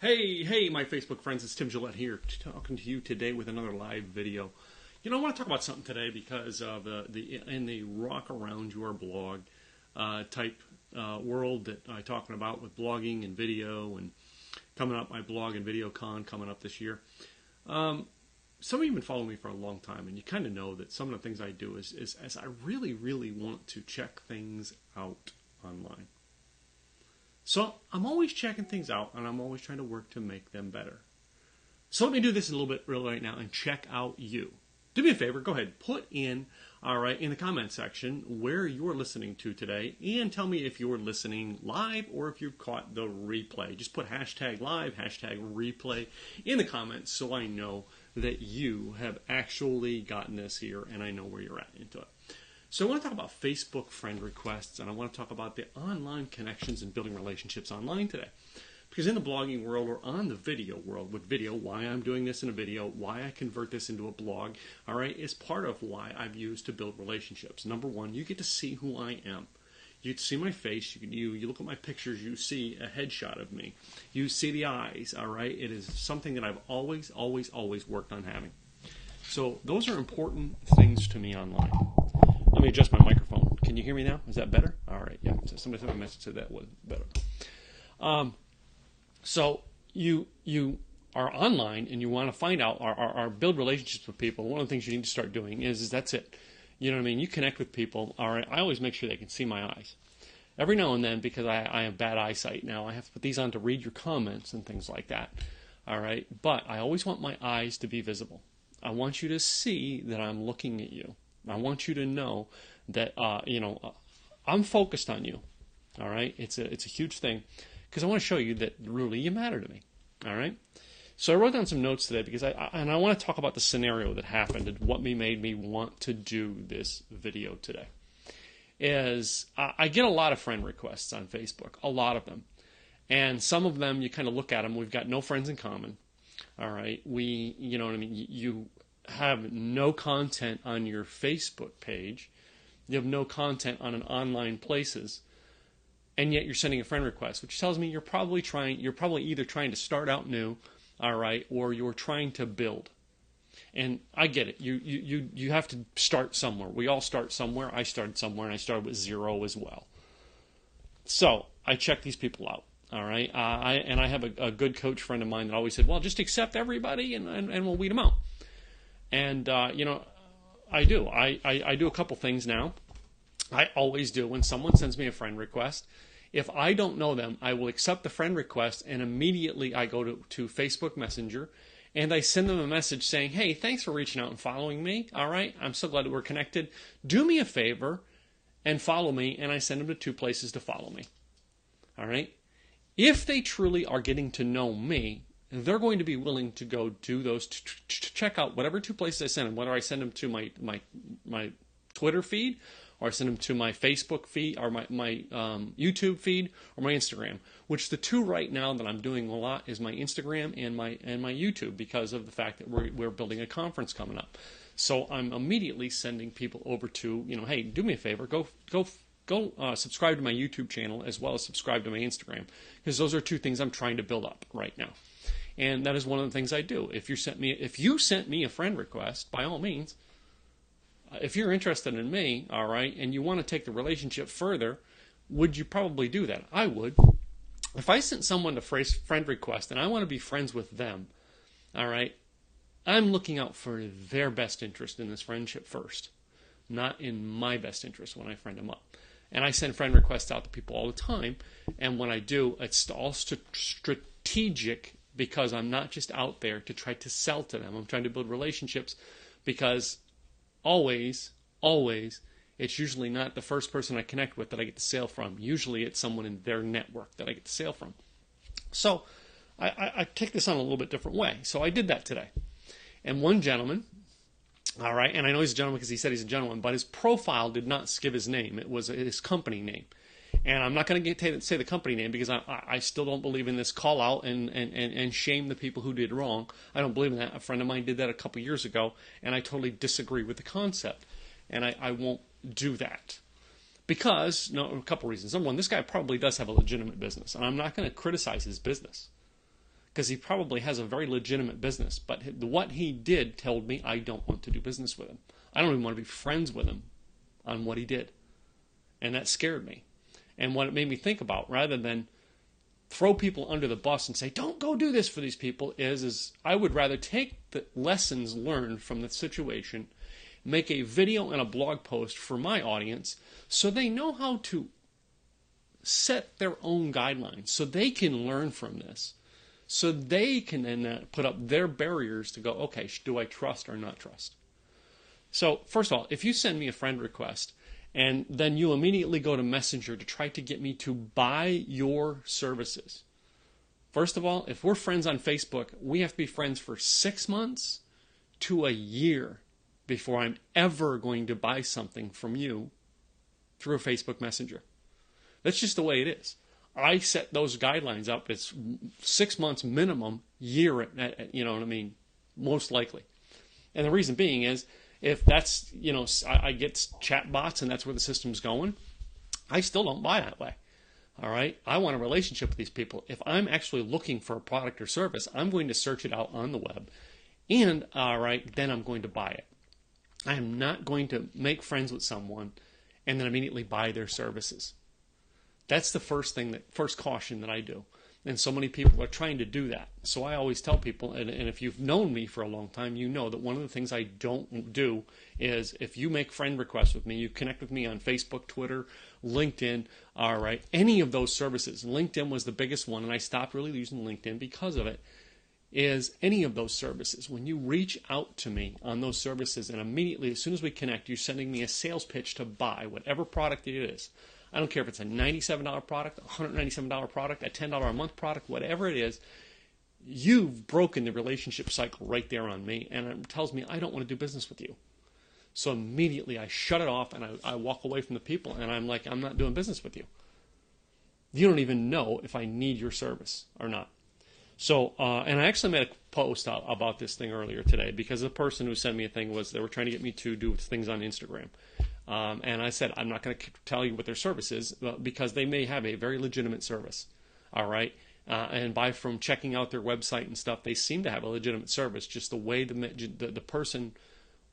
Hey, my Facebook friends, it's Tim Gillette here, talking to you today with another live video. I want to talk about something today because of in the Rock Around Your Blog type world that I'm talking about with blogging and video and coming up, my blog and video con coming up this year. Some of you have been following me for a long time, and you kind of know that some of the things I do is I really want to check things out online. So I'm always checking things out, and I'm always trying to work to make them better. So let me do this a little bit right now and check out you. Do me a favor, go ahead, put in, in the comment section where you're listening to today, and tell me if you're listening live or if you've caught the replay. Just put hashtag live, hashtag replay in the comments so I know that you have actually gotten this here and I know where you're at into it. So I want to talk about Facebook friend requests, and I want to talk about the online connections and building relationships online today. Because in the blogging world or on the video world, with video, why I'm doing this in a video, why I convert this into a blog, is part of why I've used to build relationships. Number one, you get to see who I am. You get to see my face. You look at my pictures, you see a headshot of me. You see the eyes, It is something that I've always worked on having. So those are important things to me online. Let me adjust my microphone. Can you hear me now? Is that better? All right, yeah. So somebody sent me a message that was better. So you are online and you want to find out or build relationships with people. One of the things you need to start doing is that's it. You know what I mean? You connect with people. All right. I always make sure they can see my eyes. Every now and then, because I have bad eyesight now, I have to put these on to read your comments and things like that. All right. But I always want my eyes to be visible. I want you to see that I'm looking at you. I want you to know that I'm focused on you. All right, it's a huge thing because I want to show you that really you matter to me. All right, so I wrote down some notes today because I want to talk about the scenario that happened and what made me want to do this video today. I get a lot of friend requests on Facebook, a lot of them, and some of them you kind of look at them. We've got no friends in common. All right, you have no content on your Facebook page, you have no content on an online places, and yet you're sending a friend request, which tells me you're probably either trying to start out new, or you're trying to build. And I get it. You have to start somewhere. We all start somewhere. I started somewhere, and I started with zero as well. So I check these people out. All right, I have a good coach friend of mine that always said, "Well, just accept everybody, and we'll weed them out." And, I do. I do a couple things now. I always do. When someone sends me a friend request, if I don't know them, I will accept the friend request and immediately I go to Facebook Messenger and I send them a message saying, "Hey, thanks for reaching out and following me. All right, I'm so glad that we're connected. Do me a favor and follow me." And I send them to 2 places to follow me. All right. If they truly are getting to know me, they're going to be willing to go do those, to check out whatever 2 places I send them, whether I send them to my Twitter feed, or I send them to my Facebook feed, or my YouTube feed, or my Instagram, which the 2 right now that I'm doing a lot is my Instagram and my YouTube, because of the fact that we're building a conference coming up. So I'm immediately sending people over to, hey, do me a favor, go subscribe to my YouTube channel as well as subscribe to my Instagram, because those are 2 things I'm trying to build up right now. And that is one of the things I do. If you sent me a friend request, by all means, if you're interested in me, all right, and you want to take the relationship further, would you probably do that? I would. If I sent someone a friend request and I want to be friends with them, all right, I'm looking out for their best interest in this friendship first, not in my best interest when I friend them up. And I send friend requests out to people all the time, and when I do, it's all strategic, because I'm not just out there to try to sell to them. I'm trying to build relationships, because always, it's usually not the first person I connect with that I get to sale from. Usually it's someone in their network that I get to sale from. So I take this on a little bit different way. So I did that today. And one gentleman, all right, and I know he's a gentleman because he said he's a gentleman, but his profile did not give his name. It was his company name. And I'm not going to say the company name, because I still don't believe in this call out and shame the people who did wrong. I don't believe in that. A friend of mine did that a couple years ago, and I totally disagree with the concept. And I won't do that. Because, a couple reasons. Number one, this guy probably does have a legitimate business, and I'm not going to criticize his business. because he probably has a very legitimate business. But what he did told me I don't want to do business with him. I don't even want to be friends with him on what he did. And that scared me. And what it made me think about, rather than throw people under the bus and say, don't go do this for these people, is I would rather take the lessons learned from the situation, make a video and a blog post for my audience so they know how to set their own guidelines, so they can learn from this, so they can then put up their barriers to go, okay, do I trust or not trust? So first of all, if you send me a friend request and then you immediately go to Messenger to try to get me to buy your services, first of all, if we're friends on Facebook, we have to be friends for 6 months to a year before I'm ever going to buy something from you through a Facebook Messenger. That's just the way it is. I set those guidelines up. It's 6 months minimum, year, you know what I mean, most likely. And the reason being is, if that's, I get chat bots and that's where the system's going, I still don't buy that way. All right? I want a relationship with these people. If I'm actually looking for a product or service, I'm going to search it out on the web. And, all right, then I'm going to buy it. I am not going to make friends with someone and then immediately buy their services. That's the first caution that I do. And so many people are trying to do that. So I always tell people, and if you've known me for a long time, you know that one of the things I don't do is, if you make friend requests with me, you connect with me on Facebook, Twitter, LinkedIn, all right, any of those services. LinkedIn was the biggest one, and I stopped really using LinkedIn because of it, is any of those services. When you reach out to me on those services, and immediately, as soon as we connect, you're sending me a sales pitch to buy whatever product it is. I don't care if it's a $97 product, a $197 product, a $10 a month product, whatever it is. You've broken the relationship cycle right there on me, and it tells me I don't want to do business with you. So immediately I shut it off, and I walk away from the people, and I'm like, I'm not doing business with you. You don't even know if I need your service or not. So, and I actually made a post about this thing earlier today, because the person who sent me a thing they were trying to get me to do things on Instagram. And I said, I'm not going to tell you what their service is, because they may have a very legitimate service. All right. And from checking out their website and stuff, they seem to have a legitimate service. Just the way the person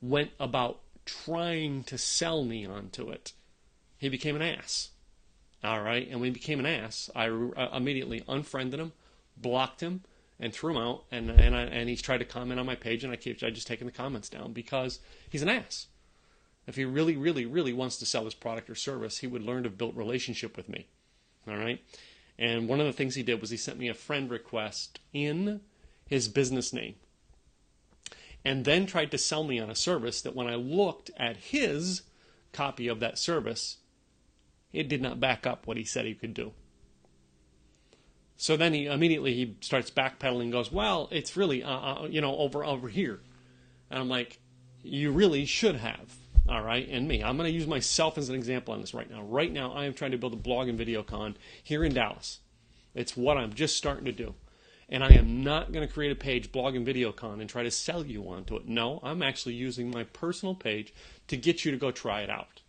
went about trying to sell me onto it, he became an ass. All right. And when he became an ass, I immediately unfriended him, blocked him, and threw him out. And he's tried to comment on my page, and I just taken the comments down because he's an ass. If he really, really, really wants to sell his product or service, he would learn to build relationship with me. All right? And one of the things he did was he sent me a friend request in his business name, and then tried to sell me on a service that when I looked at his copy of that service, it did not back up what he said he could do. So then he starts backpedaling and goes, well, it's really, over here. And I'm like, you really should have. All right, and me. I'm going to use myself as an example on this right now. Right now, I am trying to build a blog and video con here in Dallas. It's what I'm just starting to do. And I am not going to create a page, blog and video con, and try to sell you onto it. No, I'm actually using my personal page to get you to go try it out.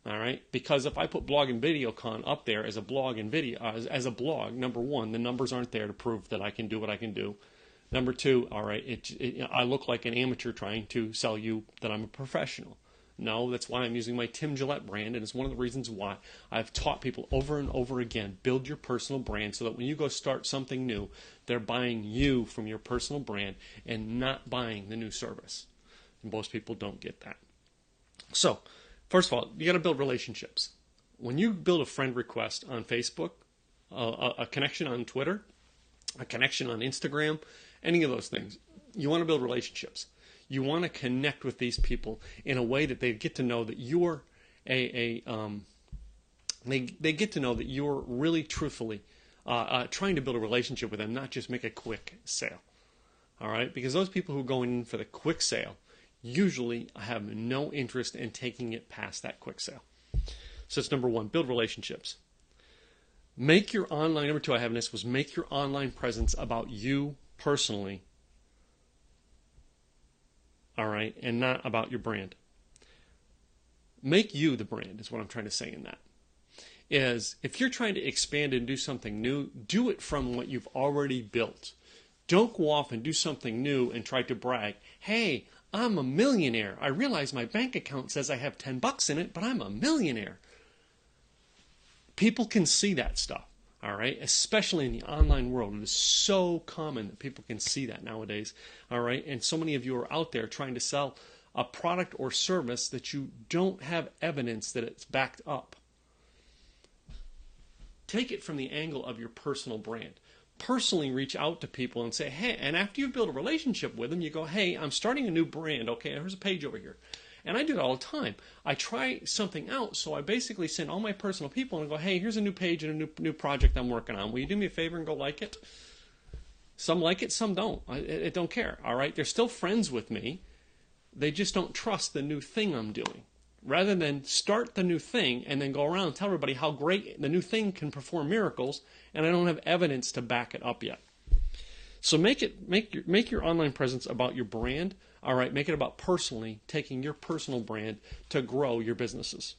All right, because if I put blog and video con up there as a blog and video, as a blog, number one, the numbers aren't there to prove that I can do what I can do. Number two, all right, I look like an amateur trying to sell you that I'm a professional. No, that's why I'm using my Tim Gillette brand, and it's one of the reasons why I've taught people over and over again, build your personal brand so that when you go start something new, they're buying you from your personal brand and not buying the new service. And most people don't get that. So, first of all, you got to build relationships. When you build a friend request on Facebook, a connection on Twitter, a connection on Instagram, any of those things, you want to build relationships. You want to connect with these people in a way that they get to know that you're they get to know that you're really truthfully trying to build a relationship with them, not just make a quick sale. All right, because those people who go in for the quick sale usually have no interest in taking it past that quick sale. So it's number one, build relationships. Make your online, number two I have in this was make your online presence about you personally, all right, and not about your brand. Make you the brand is what I'm trying to say in that. is if you're trying to expand and do something new, do it from what you've already built. Don't go off and do something new and try to brag. Hey, I'm a millionaire. I realize my bank account says I have $10 in it, but I'm a millionaire. People can see that stuff, all right? Especially in the online world. It is so common that people can see that nowadays, all right? And so many of you are out there trying to sell a product or service that you don't have evidence that it's backed up. Take it from the angle of your personal brand. Personally reach out to people and say, hey, and after you've built a relationship with them, you go, hey, I'm starting a new brand. Okay, here's a page over here. And I do that all the time. I try something out, so I basically send all my personal people and go, hey, here's a new page and a new project I'm working on. Will you do me a favor and go like it? Some like it, some don't. I don't care, all right? They're still friends with me. They just don't trust the new thing I'm doing. Rather than start the new thing and then go around and tell everybody how great the new thing can perform miracles, and I don't have evidence to back it up yet. So make your online presence about your brand. All right, make it about personally taking your personal brand to grow your businesses.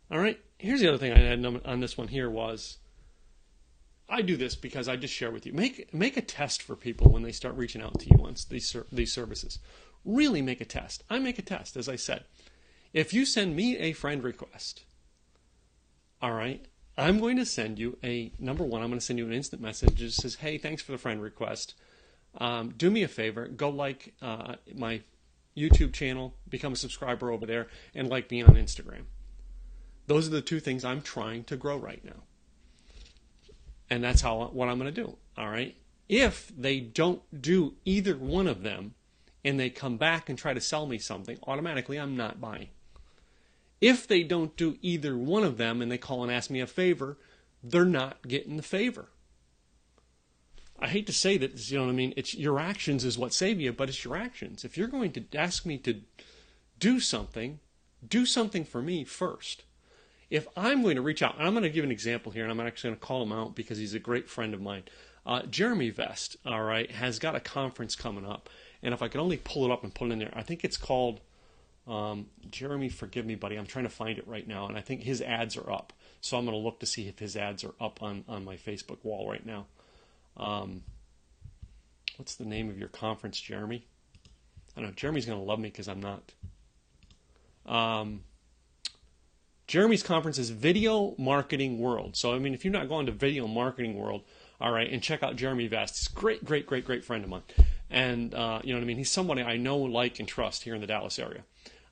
All right, here's the other thing I had on this one here was, I do this because I just share with you. Make a test for people when they start reaching out to you on these services. Really make a test. I make a test, as I said. If you send me a friend request, all right, I'm going to send you number one, I'm going to send you an instant message that says, hey, thanks for the friend request. Do me a favor, go like my YouTube channel, become a subscriber over there, and like me on Instagram. Those are the two things I'm trying to grow right now. And that's what I'm going to do, all right? If they don't do either one of them, and they come back and try to sell me something, automatically I'm not buying. If they don't do either one of them and they call and ask me a favor, they're not getting the favor. I hate to say that, you know what I mean? It's your actions is what save you, but it's your actions. If you're going to ask me to do something for me first. If I'm going to reach out, and I'm going to give an example here, and I'm actually going to call him out because he's a great friend of mine. Jeremy Vest, all right, has got a conference coming up. And if I could only pull it up and put it in there, I think it's called, Jeremy, forgive me, buddy, I'm trying to find it right now, and I think his ads are up. So I'm going to look to see if his ads are up on my Facebook wall right now. What's the name of your conference, Jeremy? I don't know, Jeremy's going to love me because I'm not. Jeremy's conference is Video Marketing World. So, I mean, if you're not going to Video Marketing World, all right, and check out Jeremy Vest. He's a great friend of mine. And, you know what I mean? He's somebody I know, like, and trust here in the Dallas area.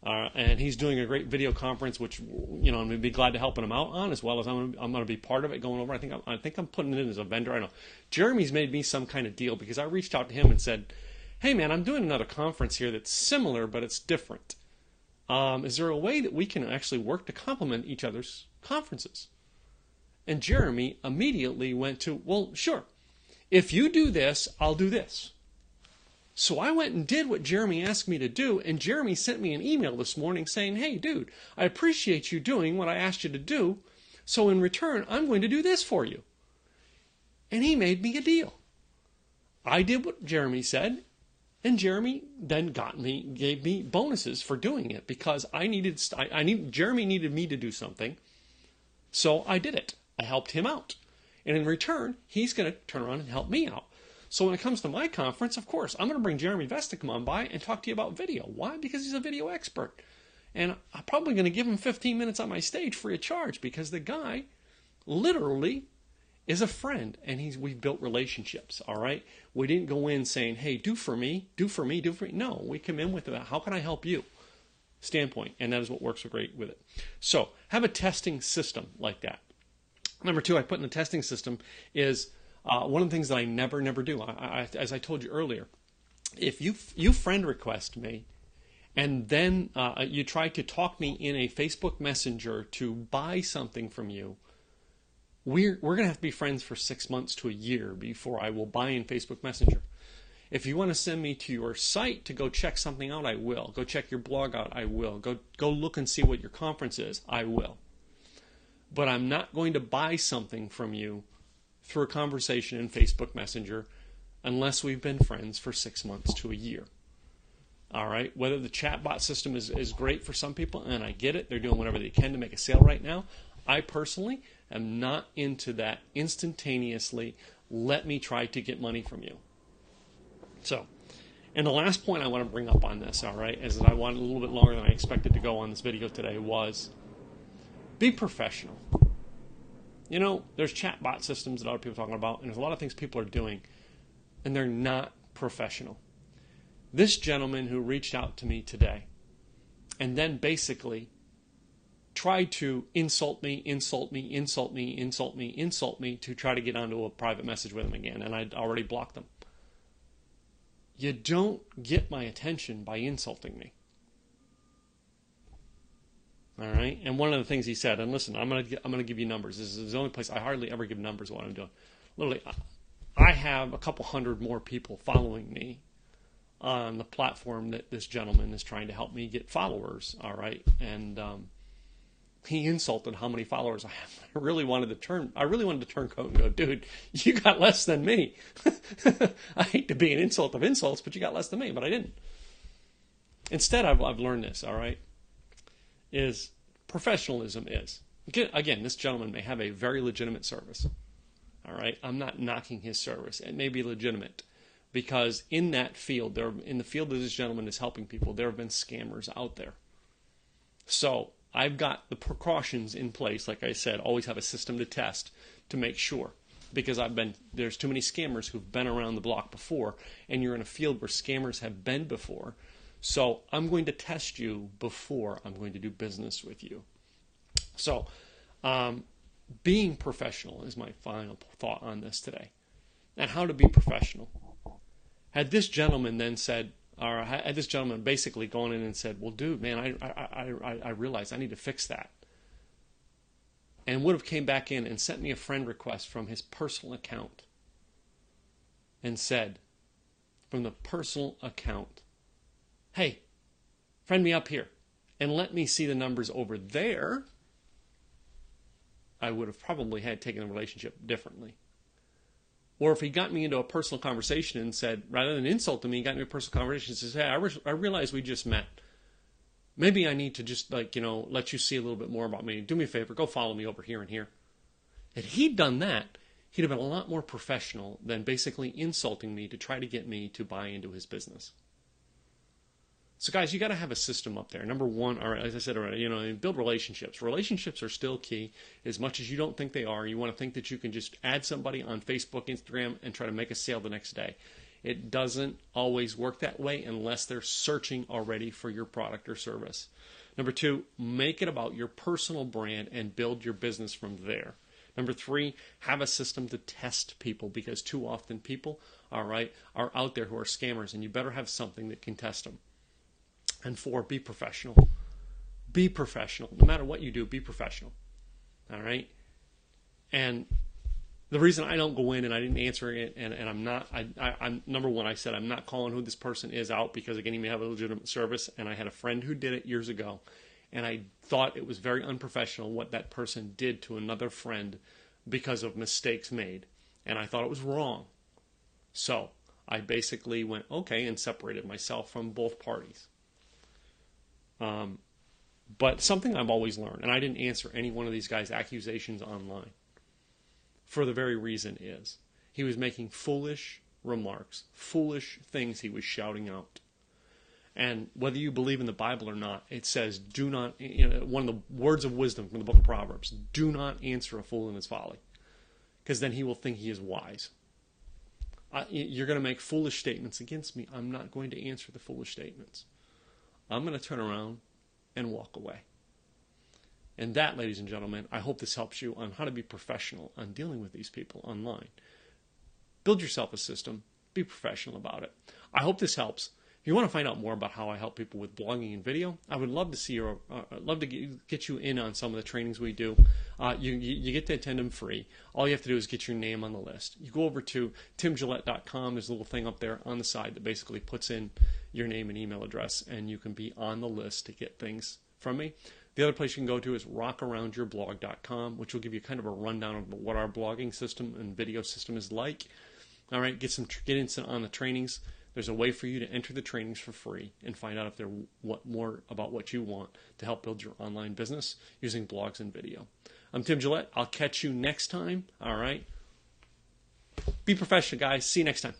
And he's doing a great video conference, which, you know, I'm going to be glad to helping him out on, as well as I'm going to be part of it going over. I think I'm putting it in as a vendor. I don't know. Jeremy's made me some kind of deal because I reached out to him and said, hey, man, I'm doing another conference here that's similar, but it's different. Is there a way that we can actually work to complement each other's conferences? And Jeremy immediately went to, well, sure. If you do this, I'll do this. So I went and did what Jeremy asked me to do, and Jeremy sent me an email this morning saying, hey, dude, I appreciate you doing what I asked you to do, so in return, I'm going to do this for you. And he made me a deal. I did what Jeremy said, and Jeremy then gave me bonuses for doing it because Jeremy needed me to do something, so I did it. I helped him out. And in return, he's going to turn around and help me out. So when it comes to my conference, of course, I'm going to bring Jeremy Vest to come on by and talk to you about video. Why? Because he's a video expert. And I'm probably going to give him 15 minutes on my stage free of charge because the guy literally is a friend, and we've built relationships, all right? We didn't go in saying, hey, do for me. No, we come in with how can I help you standpoint, and that is what works great with it. So have a testing system like that. Number two, I put in the testing system is one of the things that I never do. As I told you earlier, if you friend request me, and then you try to talk me in a Facebook Messenger to buy something from you, we're going to have to be friends for 6 months to a year before I will buy in Facebook Messenger. If you want to send me to your site to go check something out, I will. Go check your blog out, I will. Go look and see what your conference is, I will. But I'm not going to buy something from you through a conversation in Facebook Messenger unless we've been friends for 6 months to a year. All right, whether the chatbot system is great for some people, and I get it, they're doing whatever they can to make a sale right now. I personally am not into that instantaneously, let me try to get money from you. So, and the last point I want to bring up on this, all right, is that I wanted a little bit longer than I expected to go on this video today, was be professional. You know, there's chatbot systems that other people are talking about, and there's a lot of things people are doing, and they're not professional. This gentleman who reached out to me today and then basically tried to insult me to try to get onto a private message with him again, and I'd already blocked them. You don't get my attention by insulting me. All right? And one of the things he said, and listen, I'm going to give you numbers. This is the only place I hardly ever give numbers of what I'm doing. Literally, I have a couple hundred more people following me on the platform that this gentleman is trying to help me get followers, all right? And he insulted how many followers I have. I really wanted to turn coat and go, dude, you got less than me. I hate to be an insult of insults, but you got less than me, but I didn't. Instead, I've learned this, all right, is professionalism is. Again, this gentleman may have a very legitimate service, all right? I'm not knocking his service. It may be legitimate. Because in that field, in the field that this gentleman is helping people, there have been scammers out there. So I've got the precautions in place. Like I said, always have a system to test to make sure. Because there's too many scammers who've been around the block before, and you're in a field where scammers have been before. So I'm going to test you before I'm going to do business with you. So being professional is my final thought on this today. And how to be professional. Had this gentleman then said, or had this gentleman basically gone in and said, well, dude, man, I realize I need to fix that. And would have came back in and sent me a friend request from his personal account and said, from the personal account, hey, friend me up here and let me see the numbers over there, I would have probably had taken the relationship differently. Or if he got me into a personal conversation and said, rather than insulting me, he got me a personal conversation and says, hey, I realize we just met. Maybe I need to just, let you see a little bit more about me. Do me a favor, go follow me over here and here. Had he done that, he'd have been a lot more professional than basically insulting me to try to get me to buy into his business. So guys, you got to have a system up there. Number one, or as I said already, build relationships. Relationships are still key. As much as you don't think they are, you want to think that you can just add somebody on Facebook, Instagram, and try to make a sale the next day. It doesn't always work that way unless they're searching already for your product or service. Number two, make it about your personal brand and build your business from there. Number three, have a system to test people, because too often people, are out there who are scammers, and you better have something that can test them. And four, be professional. Be professional. No matter what you do, be professional. All right? And the reason I don't go in and I didn't answer it, and I'm number one, I said I'm not calling who this person is out, because again, he may have a legitimate service, and I had a friend who did it years ago, and I thought it was very unprofessional what that person did to another friend because of mistakes made, and I thought it was wrong. So I basically went okay and separated myself from both parties. But something I've always learned, and I didn't answer any one of these guys' accusations online, for the very reason is he was making foolish remarks, foolish things he was shouting out. And whether you believe in the Bible or not, it says, do not, one of the words of wisdom from the book of Proverbs, do not answer a fool in his folly, because then he will think he is wise. You're going to make foolish statements against me. I'm not going to answer the foolish statements. I'm going to turn around and walk away. And that, ladies and gentlemen, I hope this helps you on how to be professional on dealing with these people online. Build yourself a system. Be professional about it. I hope this helps. If you want to find out more about how I help people with blogging and video, I would love to see get you in on some of the trainings we do. You get to attend them free. All you have to do is get your name on the list. You go over to timgillette.com. There's a little thing up there on the side that basically puts in your name and email address, and you can be on the list to get things from me. The other place you can go to is rockaroundyourblog.com, which will give you kind of a rundown of what our blogging system and video system is like. All right, get in on the trainings There's a way for you to enter the trainings for free and find out if they're more about what you want to help build your online business using blogs and video. I'm Tim Gillette. I'll catch you next time. All right. Be professional, guys. See you next time.